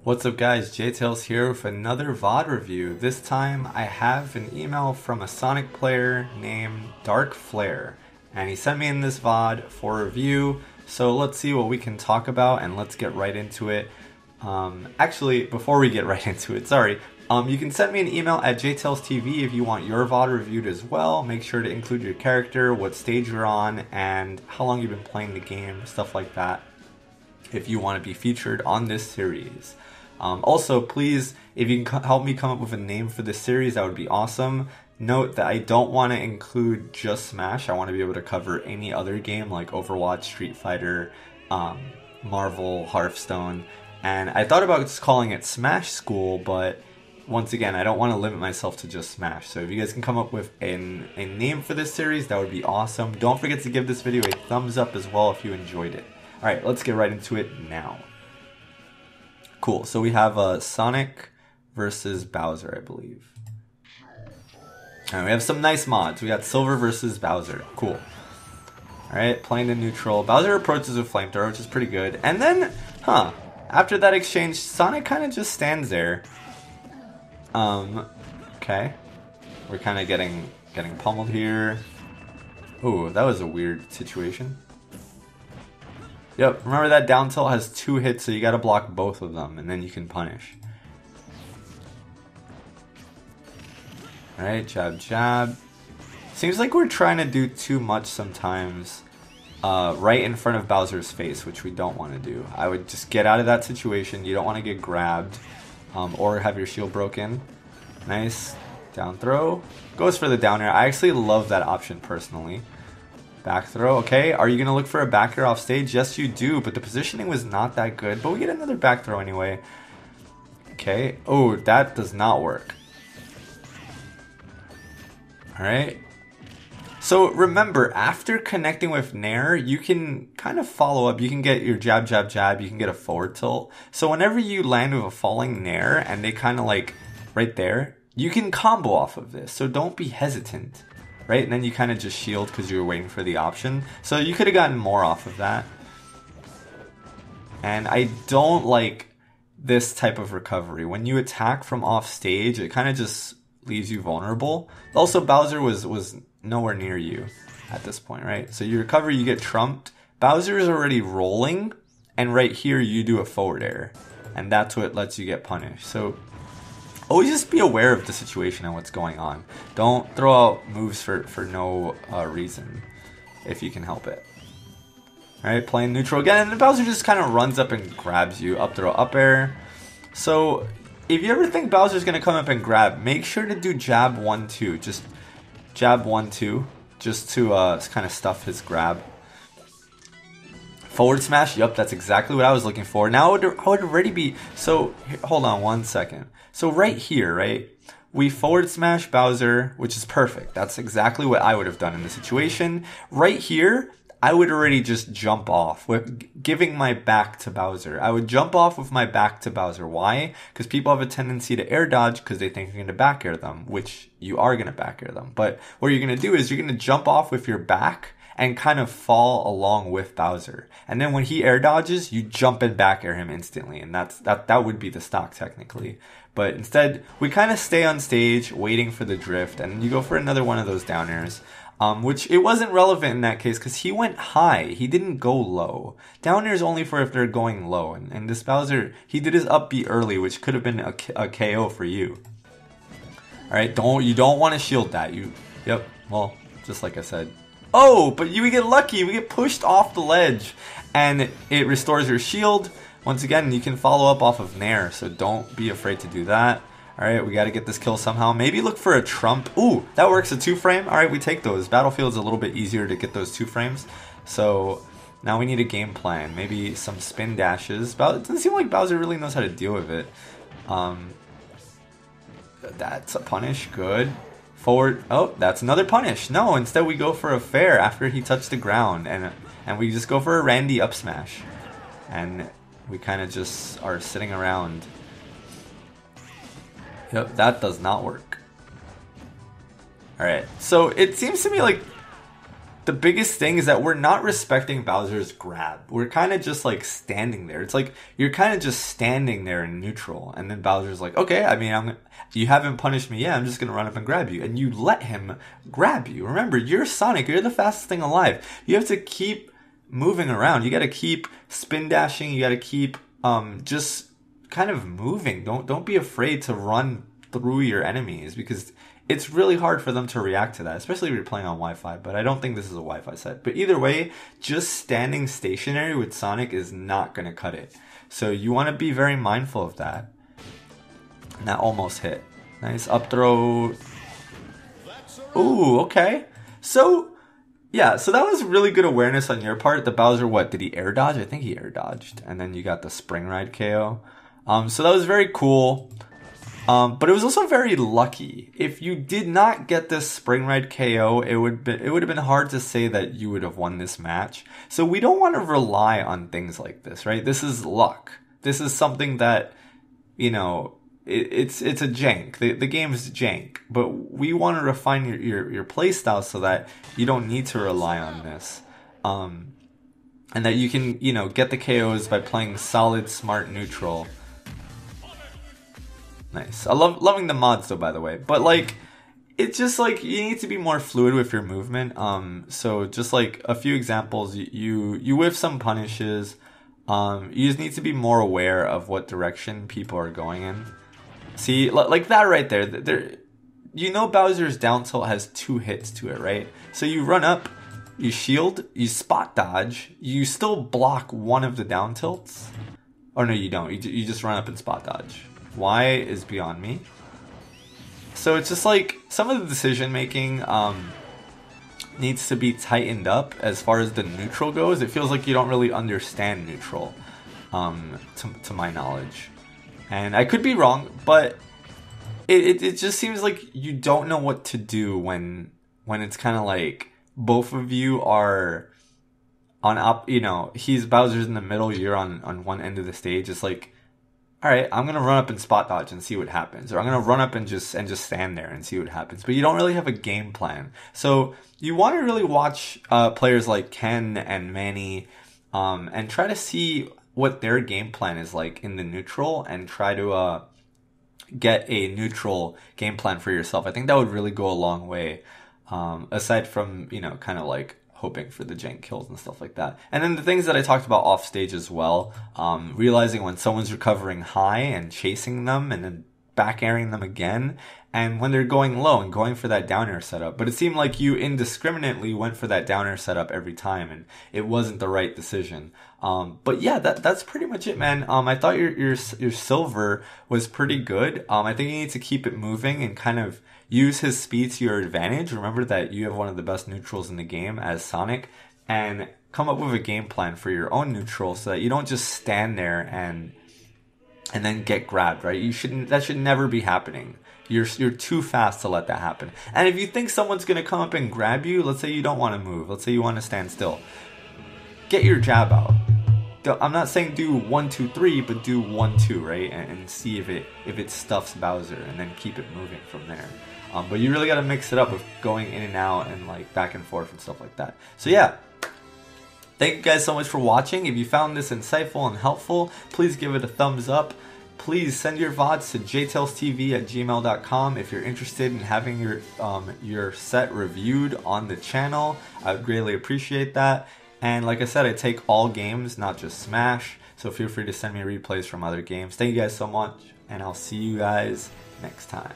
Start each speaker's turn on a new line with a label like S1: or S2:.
S1: What's up guys, JtailsTV here with another VOD review. This time I have an email from a Sonic player named Dark Flare, and he sent me in this VOD for review, so let's see what we can talk about and let's get right into it. Actually, before we get right into it, you can send me an email at JtailsTV if you want your VOD reviewed as well. Make sure to include your character, what stage you're on, and how long you've been playing the game, stuff like that, if you want to be featured on this series. Also, please, if you can help me come up with a name for this series, that would be awesome. Note that I don't want to include just Smash. I want to be able to cover any other game like Overwatch, Street Fighter, Marvel, Hearthstone. And I thought about just calling it Smash School, but once again, I don't want to limit myself to just Smash. So if you guys can come up with a name for this series, that would be awesome. Don't forget to give this video a thumbs up as well if you enjoyed it. Alright, let's get right into it now. Cool, so we have Sonic versus Bowser, I believe. And we have some nice mods. We got Silver versus Bowser. Cool. Alright, playing in neutral. Bowser approaches with Flamethrower, which is pretty good. And then, after that exchange, Sonic kind of just stands there. Okay. We're kind of getting pummeled here. Ooh, that was a weird situation. Yep, remember that down tilt has 2 hits, so you gotta block both of them, and then you can punish. Alright, jab, jab. Seems like we're trying to do too much sometimes right in front of Bowser's face, which we don't want to do. I would just get out of that situation. You don't want to get grabbed or have your shield broken. Nice. Down throw. Goes for the down air. I actually love that option personally. Back throw, okay. Are you going to look for a back air off stage? Yes, you do, but the positioning was not that good. But we get another back throw anyway. Okay. Oh, that does not work. Alright. So remember, after connecting with Nair, you can kind of follow up. You can get your jab, jab, jab. You can get a forward tilt. So whenever you land with a falling Nair and they kind of like right there, you can combo off of this. So don't be hesitant. Right, and then you kind of just shield because you were waiting for the option. So you could have gotten more off of that. And I don't like this type of recovery. When you attack from off stage, it kind of just leaves you vulnerable. Also, Bowser was nowhere near you at this point, right? So you recover, you get trumped. Bowser is already rolling, and right here you do a forward air. And that's what lets you get punished. So always just be aware of the situation and what's going on. Don't throw out moves for no reason, if you can help it. Alright, playing neutral again, and Bowser just kind of runs up and grabs you. Up throw, up air. So, if you ever think Bowser's going to come up and grab, make sure to do jab 1-2. Just jab 1-2, just to kind of stuff his grab. Forward smash, yup, that's exactly what I was looking for. Now I would already be, so, hold on one second. So right here, right, we forward smash Bowser, which is perfect. That's exactly what I would have done in the situation. Right here, I would already just jump off with giving my back to Bowser. I would jump off with my back to Bowser. Why? Because people have a tendency to air dodge because they think you're going to back air them, which you are going to back air them. But what you're going to do is you're going to jump off with your back and kind of fall along with Bowser. And then when he air dodges, you jump and back air him instantly. And that would be the stock technically. But instead, we kind of stay on stage waiting for the drift. And you go for another one of those down airs. Which it wasn't relevant in that case because he went high. He didn't go low. Down air is only for if they're going low. And this Bowser, he did his up B early, which could have been a KO for you. Alright, you don't want to shield that. Yep, well, just like I said. Oh, but we get lucky. We get pushed off the ledge. And it restores your shield. Once again, you can follow up off of Nair. So don't be afraid to do that. Alright, we got to get this kill somehow. Maybe look for a trump. Ooh, that works, a 2-frame. Alright, we take those. Battlefield's a little bit easier to get those 2 frames. So now we need a game plan. Maybe some spin dashes. It doesn't seem like Bowser really knows how to deal with it. That's a punish. Good. Forward. Oh, that's another punish. No, instead we go for a fair after he touched the ground. And we just go for a Randy up smash. And we kind of just are sitting around. Yep, that does not work. Alright, so it seems to me like the biggest thing is that we're not respecting Bowser's grab. We're kind of just like standing there. It's like you're kind of just standing there in neutral, and then Bowser's like, okay, I mean, you haven't punished me yet. I'm just gonna run up and grab you, and you let him grab you. Remember, you're Sonic. You're the fastest thing alive. You have to keep moving around. You got to keep spin dashing. You got to keep just kind of moving. Don't be afraid to run through your enemies, because it's really hard for them to react to that, especially if you're playing on Wi-Fi, but I don't think this is a Wi-Fi set. But either way, just standing stationary with Sonic is not going to cut it. So you want to be very mindful of that. And that almost hit. Nice up throw. Ooh, okay. So, yeah, so that was really good awareness on your part. The Bowser, what, did he air dodge? I think he air dodged. And then you got the Spring Ride KO. So that was very cool. But it was also very lucky. If you did not get this Spring Ride KO, it would have been hard to say that you would have won this match. So we don't want to rely on things like this, right? This is luck. This is something that, you know, it's a jank. The game is jank, but we want to refine your play style so that you don't need to rely on this, and that you can, you know, get the KOs by playing solid, smart, neutral. Nice. I loving the mods though, by the way. But like, it's just like you need to be more fluid with your movement. So just like a few examples, you whiff some punishes. You just need to be more aware of what direction people are going in. See, like that right there. You know Bowser's down tilt has 2 hits to it, right? So you run up, you shield, you spot dodge, you still block one of the down tilts. Or no, you don't. You just run up and spot dodge. Why is beyond me. So it's just like some of the decision making needs to be tightened up as far as the neutral goes. It feels like you don't really understand neutral, to my knowledge, and I could be wrong, but it just seems like you don't know what to do when it's kind of like both of you are on up. You know, Bowser's in the middle, you're on one end of the stage. It's like, all right, I'm going to run up and spot dodge and see what happens. Or I'm going to run up and just stand there and see what happens. But you don't really have a game plan. So you want to really watch players like Ken and Manny and try to see what their game plan is like in the neutral, and try to get a neutral game plan for yourself. I think that would really go a long way, aside from, you know, kind of like hoping for the jank kills and stuff like that. And then the things that I talked about off stage as well, realizing when someone's recovering high and chasing them and then back airing them again, and when they're going low and going for that down air setup. But it seemed like you indiscriminately went for that down air setup every time, and it wasn't the right decision. But yeah, that's pretty much it, man. I thought your silver was pretty good. I think you need to keep it moving and kind of use his speed to your advantage. Remember that you have one of the best neutrals in the game as Sonic, and come up with a game plan for your own neutral so that you don't just stand there and then get grabbed, right? That should never be happening. You're too fast to let that happen. And if you think someone's going to come up and grab you, let's say you don't want to move, let's say you want to stand still, get your jab out. I'm not saying do 1, 2, 3, but do 1, 2, right? And see if it stuffs Bowser, and then keep it moving from there. But you really got to mix it up with going in and out and like back and forth and stuff like that. So yeah, thank you guys so much for watching. If you found this insightful and helpful, please give it a thumbs up. Please send your VODs to JtailsTV@gmail.com if you're interested in having your set reviewed on the channel. I would greatly appreciate that. And like I said, I take all games, not just Smash. So feel free to send me replays from other games. Thank you guys so much, and I'll see you guys next time.